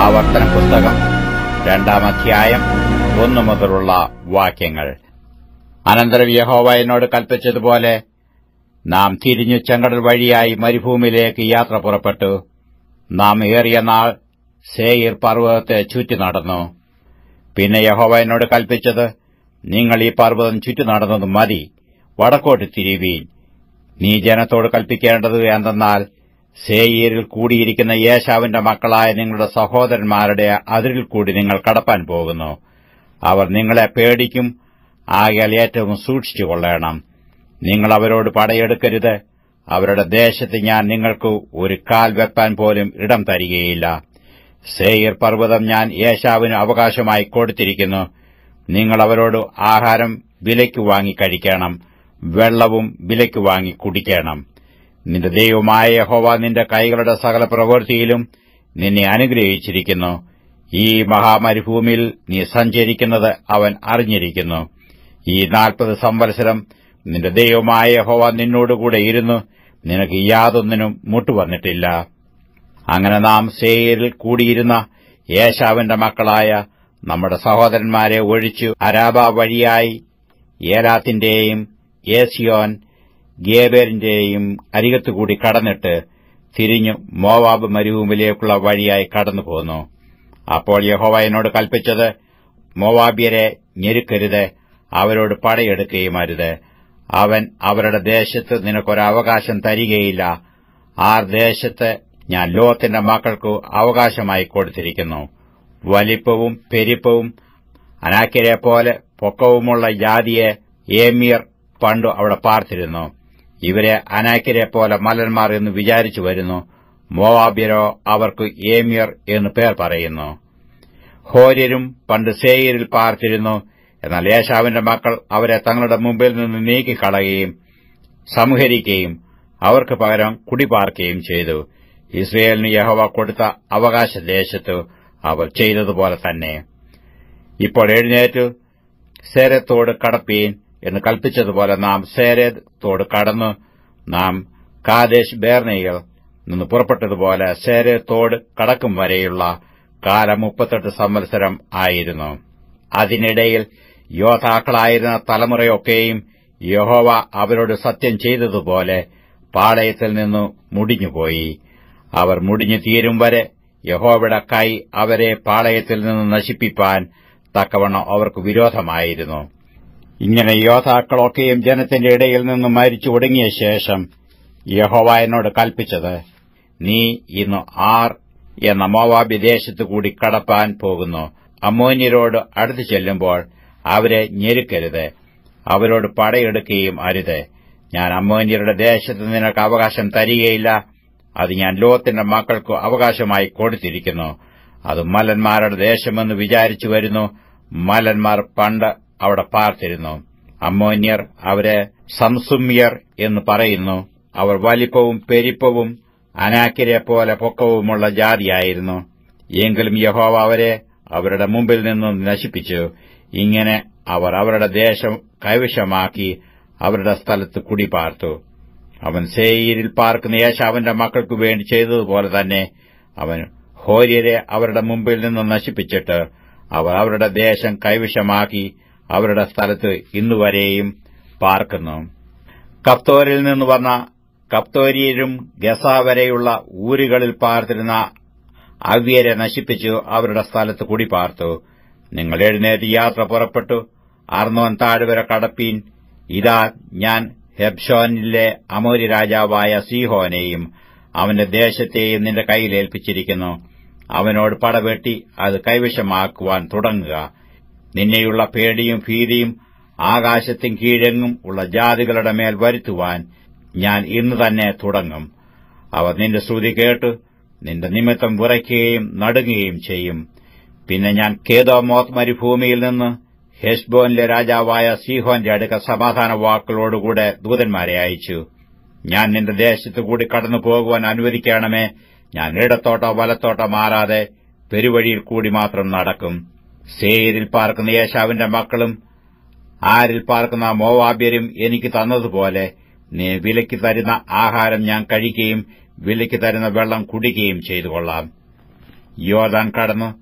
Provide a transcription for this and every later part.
ആവർത്തന പുസ്തകം 2-ാം അധ്യായം 1 മുതലുള്ള വാക്യങ്ങൾ. അനന്തരം യഹോവ എന്നോട് കൽപ്പിച്ചതുപോലെ നാം തിരിഞ്ഞു ചെങ്കടൽ വഴിയായി മരുഭൂമിയിലേക്ക് യാത്ര പുറപ്പെട്ടു. നാം ഏറിയ നാൾ സേയീർ പർവ്വതത്തെ ചുറ്റി നടന്നു. പിന്നെ യഹോവ എന്നോട് കൽപ്പിച്ചത്, നിങ്ങൾ ഈ പർവ്വതം ചുറ്റി നടന്നത് മതി, വടക്കോട്ട് തിരിവീൻ. നീ ജനത്തോട് കൽപ്പിക്കേണ്ടത് എന്തെന്നാൽ, സേയീരിൽ കൂടിയിരിക്കുന്ന ഏശാവിന്റെ മക്കളായ നിങ്ങളുടെ സഹോദരന്മാരുടെ അതിരിൽ കൂടി നിങ്ങൾ കടപ്പാൻ പോകുന്നു. അവർ നിങ്ങളെ പേടിക്കും. ആകയാൽ ഏറ്റവും സൂക്ഷിച്ചുകൊള്ളണം. നിങ്ങൾ അവരോട് പടയെടുക്കരുത്. അവരുടെ ദേശത്ത് ഞാൻ നിങ്ങൾക്ക് ഒരു കാൽ വെപ്പാൻ പോലും ഇടം തരികയില്ല. സേയീർ പർവ്വതം ഞാൻ ഏശാവിന് അവകാശമായി കൊടുത്തിരിക്കുന്നു. നിങ്ങൾ അവരോട് ആഹാരം വിലയ്ക്ക് വാങ്ങി കഴിക്കണം, വെള്ളവും വിലയ്ക്ക് വാങ്ങി കുടിക്കണം. നിന്റെ ദൈവമായ യഹോവ നിന്റെ കൈകളുടെ സകല പ്രവൃത്തിയിലും നിന്നെ അനുഗ്രഹിച്ചിരിക്കുന്നു. ഈ മഹാമരുഭൂമിയിൽ നീ സഞ്ചരിക്കുന്നത് അവൻ അറിഞ്ഞിരിക്കുന്നു. ഈ 40 സംവത്സരം നിന്റെ ദൈവമായ യഹോവ നിന്നോടുകൂടെ ഇരുന്നു നിനക്ക് യാതൊന്നിനും മുട്ടുവന്നിട്ടില്ല. അങ്ങനെ നാം സേയീരിൽ കൂടിയിരുന്ന ഏശാവിന്റെ മക്കളായ നമ്മുടെ സഹോദരന്മാരെ ഒഴിച്ചു അരാബ വഴിയായി ഏലാത്തിന്റെയും ഏസ്യോൻ ഗേബെരിന്റെയും അരികത്തുകൂടി കടന്നിട്ട് തിരിഞ്ഞു മോവാബ് മരുഭൂമിയിലേക്കുള്ള വഴിയായി കടന്നുപോന്നു. അപ്പോൾ യഹോവ എന്നോട് കൽപ്പിച്ചത്, മോവാബ്യരെ ഞെരുക്കരുത്, അവരോട് പടയെടുക്കുകയും അരുത്. അവൻ അവരുടെ ദേശത്ത് നിനക്കൊരവകാശം തരികയില്ല. ആ ദേശത്ത് ഞാൻ ലോത്തിന്റെ മക്കൾക്കു അവകാശമായി കൊടുത്തിരിക്കുന്നു. വലിപ്പവും പെരുപ്പവും അനാക്യരെപ്പോലെ പൊക്കവുമുള്ള ജാതിയെ ഏമ്യർ പണ്ടു അവിടെ പാർത്തിരുന്നു. ഇവരെ അനാക്യരെപ്പോലെ മലന്മാർ എന്ന് വിചാരിച്ചു വരുന്നു. മോവാബ്യരോ അവർക്ക് ഏമ്യർ എന്ന് പേർ പറയുന്നു. ഹോര്യരും പണ്ട് സേയീരിൽ പാർത്തിരുന്നു. എന്നാൽ ഏശാവിന്റെ മക്കൾ അവരെ തങ്ങളുടെ മുമ്പിൽ നിന്ന് നീക്കിക്കളയുകയും സംഹരിക്കുകയും അവർക്ക് പകരം കുടിപാർക്കുകയും ചെയ്തു. ഇസ്രയേലിന് യഹോവ കൊടുത്ത അവകാശദേശത്ത് അവർ ചെയ്തതുപോലെ തന്നെ. ഇപ്പോൾ എഴുന്നേറ്റ് സേരെത്തോട് കടപ്പീൻ എന്ന് കൽപ്പിച്ചതുപോലെ നാം സേരെത്തോട് കടന്നു. നാം കാദേശ് ബേർനയിൽ നിന്ന് പുറപ്പെട്ടതുപോലെ സേരെത്തോട് കടക്കും വരെയുള്ള കാലം 38 സംവത്സരം ആയിരുന്നു. അതിനിടയിൽ യോദ്ധാക്കളായിരുന്ന തലമുറയൊക്കെയും യഹോവ അവരോട് സത്യം ചെയ്തതുപോലെ പാളയത്തിൽ നിന്നു മുടിഞ്ഞുപോയി. അവർ മുടിഞ്ഞു തീരും വരെ യഹോവയുടെ കൈ അവരെ പാളയത്തിൽ നിന്ന് നശിപ്പിപ്പാൻ തക്കവണ്ണം അവർക്ക് വിരോധമായിരുന്നു. ഇങ്ങനെ യോദ്ധാക്കളൊക്കെയും ജനത്തിന്റെ ഇടയിൽ നിന്ന് മരിച്ചു ഒടുങ്ങിയ ശേഷം യഹോവ എന്നോട് കൽപ്പിച്ചത്, നീ ഇന്ന് ആർ എന്ന മോവാബ് ദേശത്തു കൂടി കടപ്പാൻ പോകുന്നു. അമ്മോന്യരോട് അടുത്തു ചെല്ലുമ്പോൾ അവരെ ഞെരുക്കരുത്, അവരോട് പടയെടുക്കുകയും അരുത്. ഞാൻ അമ്മോന്യരുടെ ദേശത്ത് നിനക്ക് അവകാശം തരികയില്ല. അത് ഞാൻ ലോത്തിന്റെ മക്കൾക്കു അവകാശമായി കൊടുത്തിരിക്കുന്നു. അത് മലന്മാരുടെ ദേശമെന്ന് വിചാരിച്ചു വരുന്നു. മലന്മാർ പണ്ട് അവിടെ പാർത്തിരുന്നു. അമ്മോന്യർ അവരെ സംസുമ്യർ എന്ന് പറയുന്നു. അവർ വലിപ്പവും പെരുപ്പവും അനാക്യരെപ്പോലെ പൊക്കവുമുള്ള ജാതിയായിരുന്നു. എങ്കിലും യഹോവ അവരെ അവരുടെ മുമ്പിൽ നിന്നും നശിപ്പിച്ചു. ഇങ്ങനെ അവർ അവരുടെ ദേശം കൈവശമാക്കി അവരുടെ സ്ഥലത്ത് കുടിപാർത്തു. അവൻ സേയീരിൽ പാർക്കുന്ന ഏശാവിന്റെ മക്കൾക്കു വേണ്ടി ചെയ്തതുപോലെ തന്നെ അവൻ ഹോര്യരെ അവരുടെ മുമ്പിൽ നിന്ന് നശിപ്പിച്ചിട്ട് അവർ അവരുടെ ദേശം കൈവശമാക്കി അവരുടെ സ്ഥലത്ത് ഇന്നുവരെയും പാർക്കുന്നു. കഫ്തോരിൽ നിന്ന് വന്ന കഫ്തോര്യരും ഗസ വരെയുള്ള ഊരുകളിൽ പാർത്തിരുന്ന അവ്യരെ നശിപ്പിച്ചു അവരുടെ സ്ഥലത്ത് കുടിപാർത്തു. നിങ്ങൾ എഴുന്നേറ്റ് യാത്ര പുറപ്പെട്ടു അർന്നോൻ താഴ്വര കടപ്പീൻ. ഇതാ, ഞാൻ ഹെബ്ശോനിലെ അമോരി രാജാവായ സീഹോനെയും അവന്റെ ദേശത്തെയും നിന്റെ കയ്യിൽ ഏൽപ്പിച്ചിരിക്കുന്നു. അവനോട് പടവെട്ടി അത് കൈവശമാക്കുവാൻ തുടങ്ങുക. നിന്നെയുള്ള പേടിയും ഭീതിയും ആകാശത്തും കീഴെങ്ങും ഉള്ള ജാതികളുടെ മേൽ വരുത്തുവാൻ ഞാൻ ഇന്ന് തന്നെ തുടങ്ങും. അവർ നിന്റെ ശ്രുതി കേട്ടു നിന്റെ നിമിത്തം വിറയ്ക്കുകയും നടുങ്ങുകയും ചെയ്യും. പിന്നെ ഞാൻ കേദോമോത്ത് മരുഭൂമിയിൽ നിന്ന് ഹെശ്ബോനിലെ രാജാവായ സീഹോന്റെ അടുക്ക സമാധാന വാക്കുകളോടുകൂടെ ദൂതന്മാരെ അയച്ചു. ഞാൻ നിന്റെ ദേശത്തുകൂടി കടന്നു പോകുവാൻ അനുവദിക്കണമേ. ഞാൻ ഇടത്തോട്ടോ വലത്തോട്ടോ മാറാതെ പെരുവഴിയിൽ കൂടി മാത്രം നടക്കും. സേയീരിൽ പാർക്കുന്ന ഏശാവിന്റെ മക്കളും ആരിൽ പാർക്കുന്ന മോവാബ്യരും എനിക്ക് തന്നതുപോലെ നീ വിലയ്ക്ക് തരുന്ന ആഹാരം ഞാൻ കഴിക്കുകയും വിലയ്ക്ക് തരുന്ന വെള്ളം കുടിക്കുകയും ചെയ്തുകൊള്ളാം. യോർദാൻ കടന്നു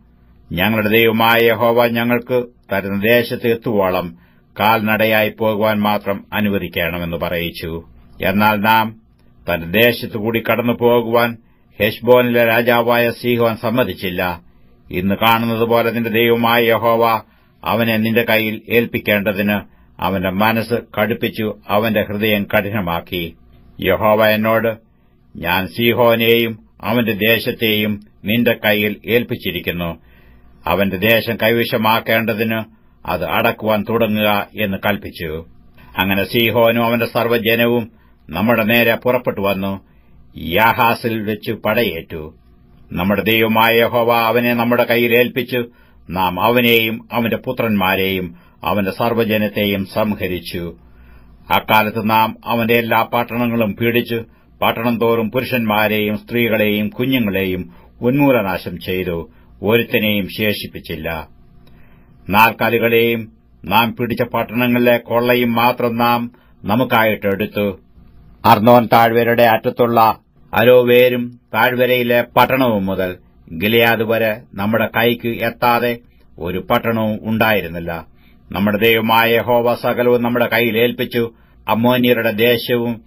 ഞങ്ങളുടെ ദൈവമായ യഹോവ ഞങ്ങൾക്ക് തരുന്ന ദേശത്ത് എത്തുവോളം കാൽനടയായി പോകുവാൻ മാത്രം അനുവദിക്കണമെന്ന് പറയിച്ചു. എന്നാൽ നാം തന്റെ ദേശത്തുകൂടി കടന്നു പോകുവാൻ ഹെശ്ബോനിലെ രാജാവായ സീഹോൻ സമ്മതിച്ചില്ല. ഇന്ന് കാണുന്നതുപോലെ നിന്റെ ദൈവമായ യഹോവ അവനെ നിന്റെ കൈയിൽ ഏൽപ്പിക്കേണ്ടതിന് അവന്റെ മനസ്സ് കടുപ്പിച്ചു അവന്റെ ഹൃദയം കഠിനമാക്കി. യഹോവ എന്നോട്, ഞാൻ സീഹോനെയും അവന്റെ ദേശത്തെയും നിന്റെ കൈയിൽ ഏൽപ്പിച്ചിരിക്കുന്നു. അവന്റെ ദേശം കൈവശമാക്കേണ്ടതിന് അത് അടക്കുവാൻ തുടങ്ങുക എന്ന് കൽപ്പിച്ചു. അങ്ങനെ സീഹോനും അവന്റെ സർവ്വജനവും നമ്മുടെ നേരെ പുറപ്പെട്ടു വന്നു യാഹാസിൽ വെച്ച് പടയേറ്റു. നമ്മുടെ ദൈവമായ യഹോവ അവനെ നമ്മുടെ കൈയിൽ ഏൽപ്പിച്ചു. നാം അവനെയും അവന്റെ പുത്രന്മാരെയും അവന്റെ സർവ്വജനത്തെയും സംഹരിച്ചു. അക്കാലത്ത് നാം അവന്റെ എല്ലാ പട്ടണങ്ങളും പീഡിച്ചു പട്ടണം തോറും പുരുഷന്മാരെയും സ്ത്രീകളെയും കുഞ്ഞുങ്ങളെയും ഉന്മൂലനാശം ചെയ്തു. ഒരുത്തനെയും ശേഷിപ്പിച്ചില്ല. നാൽക്കാലികളെയും നാം പിടിച്ച പട്ടണങ്ങളിലെ കൊള്ളയും മാത്രം നാം നമുക്കായിട്ടെടുത്തു. അർന്നോൻ താഴ്വരയുടെ അറ്റത്തുള്ള അരോവേരും താഴ്വരയിലെ പട്ടണവും മുതൽ ഗിലെയാദ് വരെ നമ്മുടെ കൈക്ക് എത്താതെ ഒരു പട്ടണവും ഉണ്ടായിരുന്നില്ല. നമ്മുടെ ദൈവമായ യഹോവ സകലവും നമ്മുടെ കൈയിൽ ഏൽപ്പിച്ചു. അമ്മോന്യരുടെ ദേശവും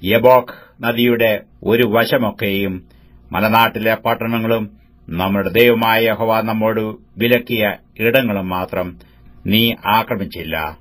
യബോക്ക് നദിയുടെ ഒരു വശമൊക്കെയും മലനാട്ടിലെ പട്ടണങ്ങളും നമ്മുടെ ദൈവമായ യഹോവ നമ്മോട് വിലക്കിയ ഇടങ്ങളും മാത്രം നീ ആക്രമിച്ചില്ല.